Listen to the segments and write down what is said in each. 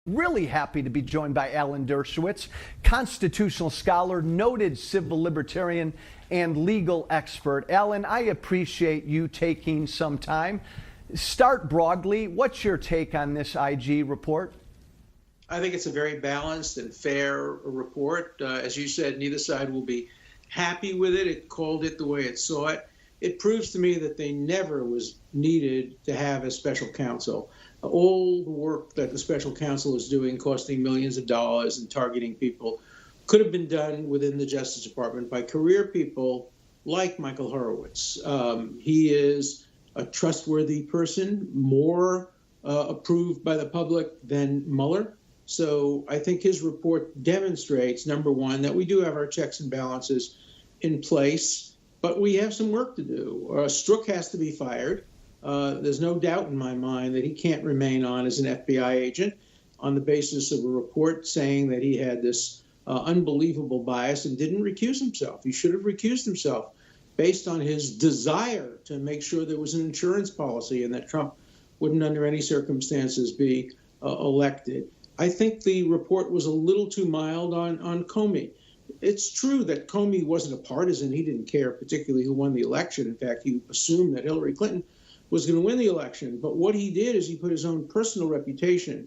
Really happy to be joined by Alan Dershowitz, constitutional scholar, noted civil libertarian, and legal expert. Alan, I appreciate you taking some time. Start broadly. What's your take on this IG report? I think it's a very balanced and fair report. As you said, neither side will be happy with it. It called it the way it saw it. It proves to me that they never was needed to have a special counsel. All the work that the special counsel is doing, costing millions of dollars and targeting people, could have been done within the Justice Department by career people like Michael Horowitz. He is a trustworthy person, more approved by the public than Mueller. So I think his report demonstrates, number one, that we do have our checks and balances in place, but we have some work to do. Strzok has to be fired. There's no doubt in my mind that he can't remain on as an FBI agent on the basis of a report saying that he had this unbelievable bias and didn't recuse himself. He should have recused himself based on his desire to make sure there was an insurance policy and that Trump wouldn't under any circumstances be elected. I think the report was a little too mild on Comey. It's true that Comey wasn't a partisan. He didn't care particularly who won the election. In fact, he assumed that Hillary Clinton was going to win the election. But what he did is he put his own personal reputation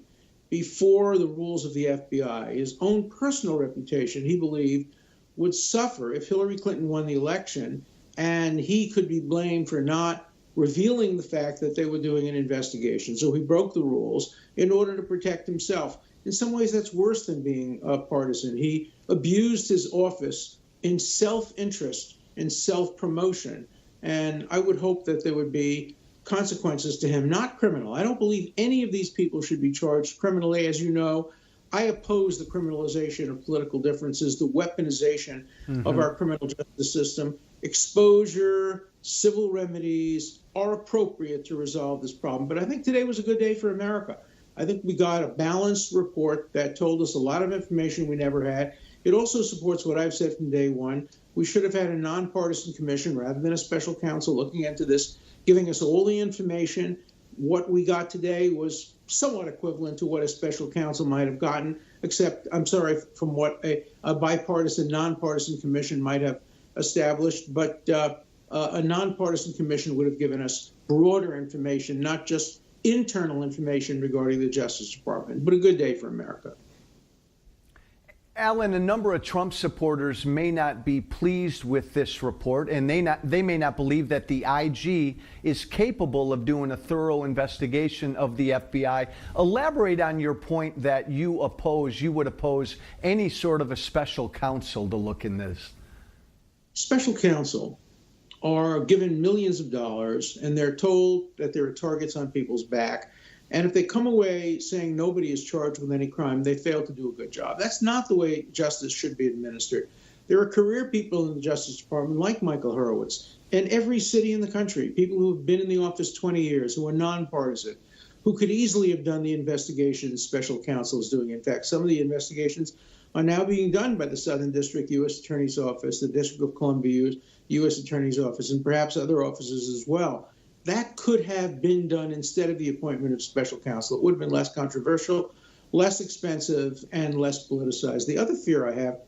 before the rules of the FBI. His own personal reputation, he believed, would suffer if Hillary Clinton won the election, and he could be blamed for not revealing the fact that they were doing an investigation. So he broke the rules in order to protect himself. In some ways, that's worse than being a partisan. He abused his office in self-interest, in self-promotion. And I would hope that there would be consequences to him, not criminal. I don't believe any of these people should be charged criminally. As you know, I oppose the criminalization of political differences, the weaponization of our criminal justice system. Exposure, civil remedies are appropriate to resolve this problem. But I think today was a good day for America. I think we got a balanced report that told us a lot of information we never had. It also supports what I've said from day one. We should have had a nonpartisan commission rather than a special counsel looking into this, giving us all the information. What we got today was somewhat equivalent to what a special counsel might have gotten, except, I'm sorry, from what a bipartisan, nonpartisan commission might have established. But a nonpartisan commission would have given us broader information, not just internal information regarding the Justice Department. But a good day for America. Alan, a number of Trump supporters may not be pleased with this report, and they may not believe that the IG is capable of doing a thorough investigation of the FBI. Elaborate on your point that you would oppose any sort of a special counsel to look in this. Special counsel are given millions of dollars, and they're told that there are targets on people's back. And if they come away saying nobody is charged with any crime, they fail to do a good job. That's not the way justice should be administered. There are career people in the Justice Department like Michael Horowitz in every city in the country, people who have been in the office 20 years, who are nonpartisan, who could easily have done the investigations special counsel is doing. In fact, some of the investigations are now being done by the Southern District U.S. Attorney's Office, the District of Columbia U.S. Attorney's Office, and perhaps other offices as well. That could have been done instead of the appointment of special counsel. It would have been less controversial, less expensive, and less politicized. The other fear I have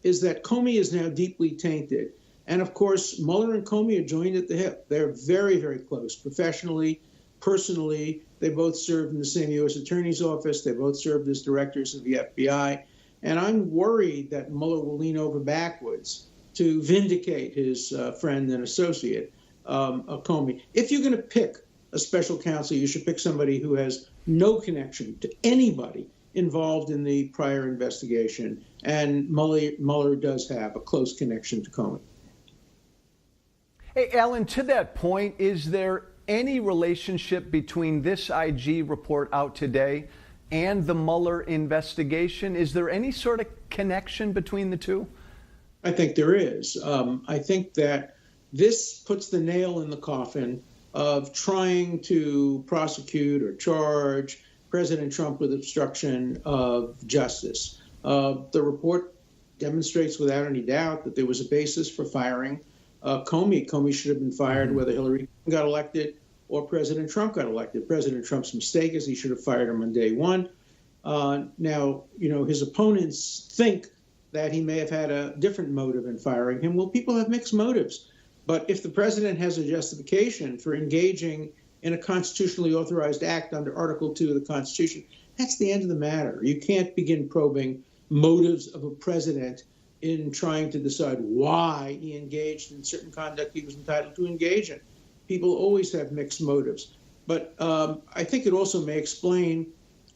is that Comey is now deeply tainted. And of course, Mueller and Comey are joined at the hip. They're very, very close, professionally, personally. They both served in the same U.S. Attorney's Office. They both served as directors of the FBI. And I'm worried that Mueller will lean over backwards to vindicate his friend and associate, Comey. If you're going to pick a special counsel, you should pick somebody who has no connection to anybody involved in the prior investigation. And Mueller does have a close connection to Comey. Hey, Alan, to that point, is there any relationship between this IG report out today and the Mueller investigation? Is there any sort of connection between the two? I think there is. I think that this puts the nail in the coffin of trying to prosecute or charge President Trump with obstruction of justice. The report demonstrates without any doubt that there was a basis for firing Comey. Comey should have been fired whether Hillary got elected or President Trump got elected. President Trump's mistake is he should have fired him on day one. Now, his opponents think that he may have had a different motive in firing him. Well, people have mixed motives. But if the president has a justification for engaging in a constitutionally authorized act under Article 2 of the Constitution, that's the end of the matter. You can't begin probing motives of a president in trying to decide why he engaged in certain conduct he was entitled to engage in. People always have mixed motives. But I think it also may explain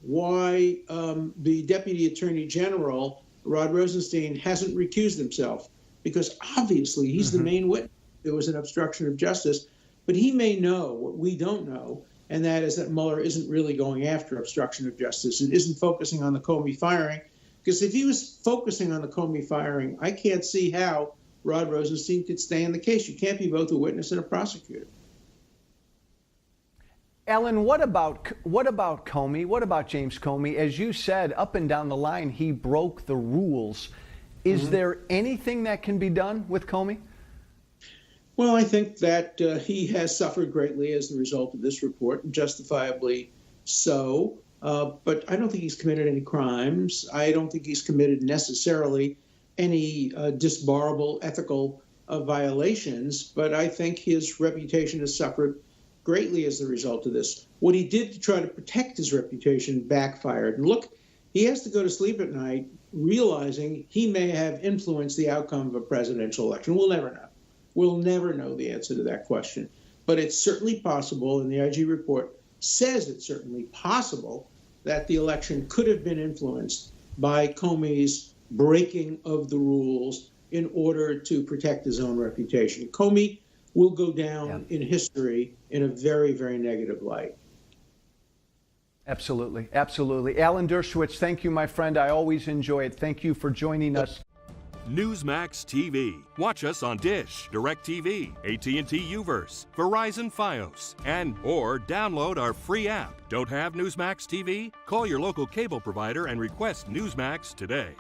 why the Deputy Attorney General, Rod Rosenstein, hasn't recused himself, because obviously he's the main witness. There was an obstruction of justice, but he may know what we don't know, and that is that Mueller isn't really going after obstruction of justice. It isn't focusing on the Comey firing, because if he was focusing on the Comey firing, I can't see how Rod Rosenstein could stay in the case. You can't be both a witness and a prosecutor. Alan, what about Comey? What about James Comey? As you said, up and down the line, he broke the rules. Is there anything that can be done with Comey? Well, I think that he has suffered greatly as the result of this report, and justifiably so. But I don't think he's committed any crimes. I don't think he's committed necessarily any disbarable ethical violations. But I think his reputation has suffered greatly as the result of this. What he did to try to protect his reputation backfired. And look, he has to go to sleep at night realizing he may have influenced the outcome of a presidential election. We'll never know. We'll never know the answer to that question. But it's certainly possible, and the IG report says it's certainly possible, that the election could have been influenced by Comey's breaking of the rules in order to protect his own reputation. Comey will go down in history in a very, very negative light. Absolutely. Absolutely. Alan Dershowitz, thank you, my friend. I always enjoy it. Thank you for joining us. Newsmax TV. Watch us on Dish, DirecTV, AT&T Uverse, Verizon Fios, or download our free app. Don't have Newsmax TV? Call your local cable provider and request Newsmax today.